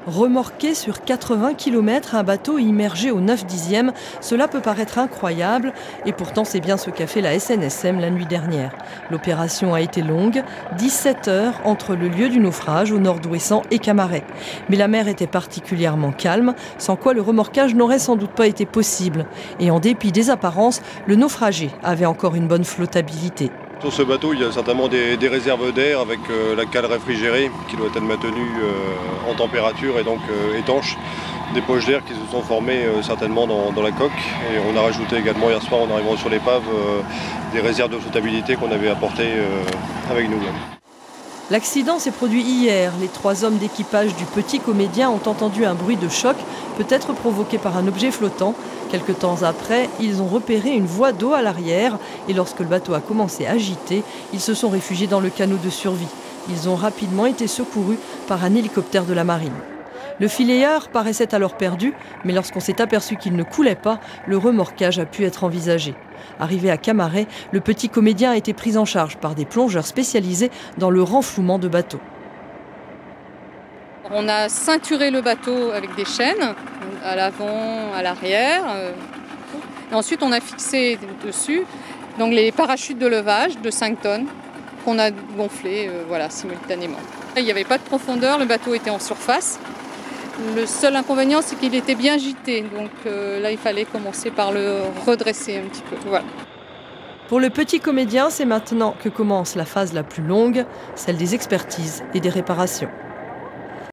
Remorquer sur 80 km un bateau immergé au 9/10e, cela peut paraître incroyable et pourtant c'est bien ce qu'a fait la SNSM la nuit dernière. L'opération a été longue, 17 heures entre le lieu du naufrage au nord d'Ouessant et Camaret. Mais la mer était particulièrement calme, sans quoi le remorquage n'aurait sans doute pas été possible. Et en dépit des apparences, le naufragé avait encore une bonne flottabilité. Sur ce bateau, il y a certainement des réserves d'air avec la cale réfrigérée qui doit être maintenue en température et donc étanche. Des poches d'air qui se sont formées certainement dans la coque. Et on a rajouté également hier soir en arrivant sur l'épave des réserves de flottabilité qu'on avait apportées avec nous. L'accident s'est produit hier. Les 3 hommes d'équipage du Petit Comédien ont entendu un bruit de choc, peut-être provoqué par un objet flottant. Quelque temps après, ils ont repéré une voie d'eau à l'arrière et lorsque le bateau a commencé à agiter, ils se sont réfugiés dans le canot de survie. Ils ont rapidement été secourus par un hélicoptère de la marine. Le filayeur paraissait alors perdu, mais lorsqu'on s'est aperçu qu'il ne coulait pas, le remorquage a pu être envisagé. Arrivé à Camaret, le Petit Comédien a été pris en charge par des plongeurs spécialisés dans le renflouement de bateaux. On a ceinturé le bateau avec des chaînes, à l'avant, à l'arrière. Et ensuite, on a fixé dessus donc les parachutes de levage de 5 tonnes qu'on a gonflés simultanément. Il n'y avait pas de profondeur, le bateau était en surface. Le seul inconvénient, c'est qu'il était bien gîté. Donc là, il fallait commencer par le redresser un petit peu. Voilà. Pour le Petit Comédien, c'est maintenant que commence la phase la plus longue, celle des expertises et des réparations.